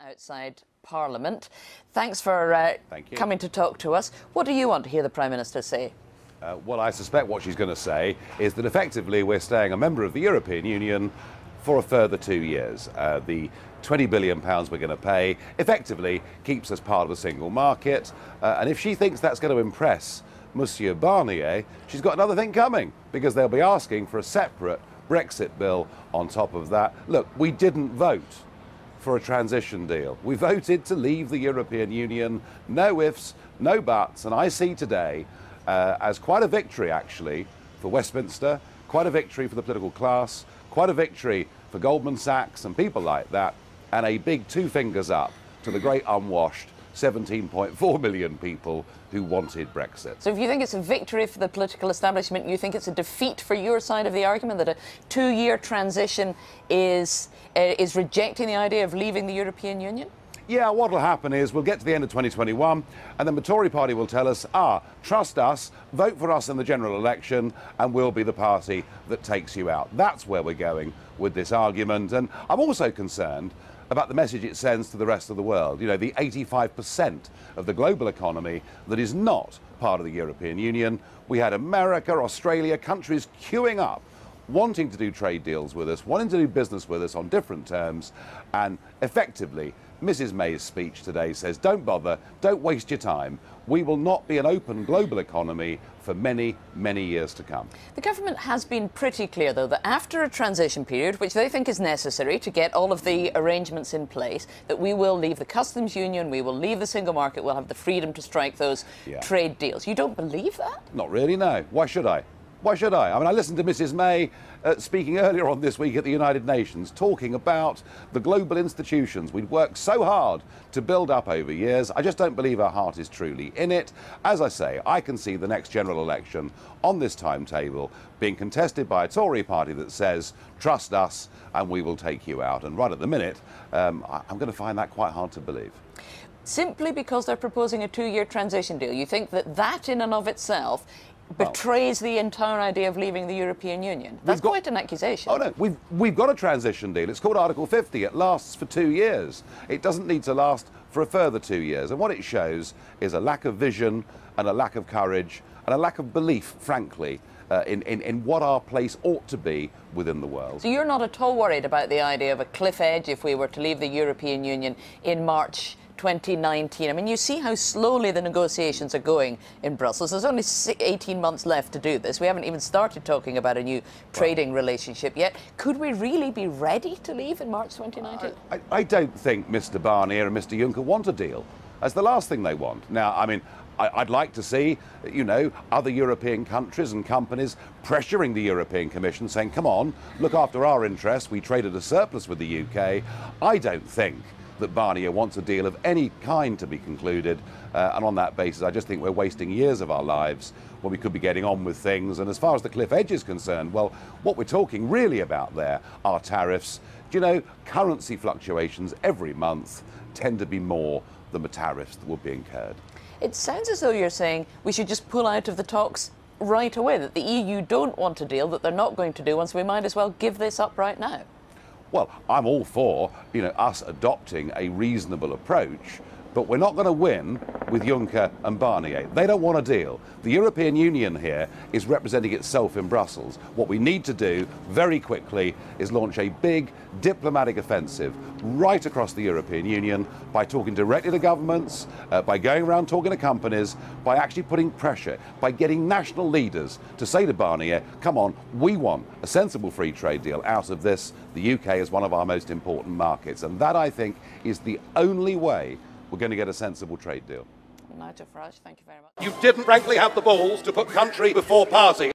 outside Parliament. Thanks for coming to talk to us. What do you want to hear the Prime Minister say? Well, I suspect what she's going to say is that effectively we're staying a member of the European Union for a further 2 years. The £20 billion we're going to pay effectively keeps us part of the single market. And if she thinks that's going to impress Monsieur Barnier, she's got another thing coming, because they'll be asking for a separate Brexit bill on top of that. Look, we didn't vote for a transition deal. We voted to leave the European Union. No ifs, no buts. And I see today as quite a victory, actually, for Westminster, quite a victory for the political class, quite a victory for Goldman Sachs and people like that, and a big two fingers up to the great unwashed 17.4 million people who wanted Brexit. So if you think it's a victory for the political establishment, you think it's a defeat for your side of the argument, that a two-year transition is rejecting the idea of leaving the European Union? Yeah, what will happen is we'll get to the end of 2021 and then the Tory party will tell us, trust us, vote for us in the general election and we'll be the party that takes you out. That's where we're going with this argument. And I'm also concerned about the message it sends to the rest of the world. You know, the 85% of the global economy that is not part of the European Union. We had America, Australia, countries queuing up, wanting to do trade deals with us, wanting to do business with us on different terms, and effectively Mrs May's speech today says, don't bother, don't waste your time. We will not be an open global economy for many, many years to come. The government has been pretty clear, though, that after a transition period, which they think is necessary to get all of the arrangements in place, that we will leave the customs union, we will leave the single market, we'll have the freedom to strike those trade deals. You don't believe that? Not really, no. Why should I? Why should I? I mean, I listened to Mrs May speaking earlier on this week at the United Nations, talking about the global institutions we'd worked so hard to build up over years. I just don't believe her heart is truly in it. As I say, I can see the next general election on this timetable being contested by a Tory party that says, trust us and we will take you out. And right at the minute, I'm going to find that quite hard to believe. Simply because they're proposing a two-year transition deal, you think that that in and of itself betrays the entire idea of leaving the European Union? That's quite an accusation. Oh no, we've got a transition deal. It's called Article 50. It lasts for 2 years. It doesn't need to last for a further 2 years. And what it shows is a lack of vision and a lack of courage and a lack of belief, frankly, in what our place ought to be within the world. So you're not at all worried about the idea of a cliff edge if we were to leave the European Union in March 2019. I mean, you see how slowly the negotiations are going in Brussels. There's only 18 months left to do this. We haven't even started talking about a new trading relationship yet. Could we really be ready to leave in March 2019? I don't think Mr Barnier and Mr Juncker want a deal. That's the last thing they want. Now, I mean, I'd like to see, you know, other European countries and companies pressuring the European Commission, saying, come on, look after our interests. We traded a surplus with the UK. I don't think that Barnier wants a deal of any kind to be concluded, and on that basis I just think we're wasting years of our lives when we could be getting on with things. And as far as the cliff edge is concerned, well, what we're talking really about there are tariffs. Do you know, currency fluctuations every month tend to be more than the tariffs that will be incurred. It sounds as though you're saying we should just pull out of the talks right away, that the EU don't want a deal, that they're not going to do one, so we might as well give this up right now. Well, I'm all for, you know, us adopting a reasonable approach, but we're not going to win with Juncker and Barnier. They don't want a deal. The European Union here is representing itself in Brussels. What we need to do very quickly is launch a big diplomatic offensive right across the European Union by talking directly to governments, by going around talking to companies, by actually putting pressure, by getting national leaders to say to Barnier, come on, we want a sensible free trade deal out of this. The UK is one of our most important markets, and that, I think, is the only way we're going to get a sensible trade deal. Nigel Farage, thank you very much. You didn't frankly have the balls to put country before party.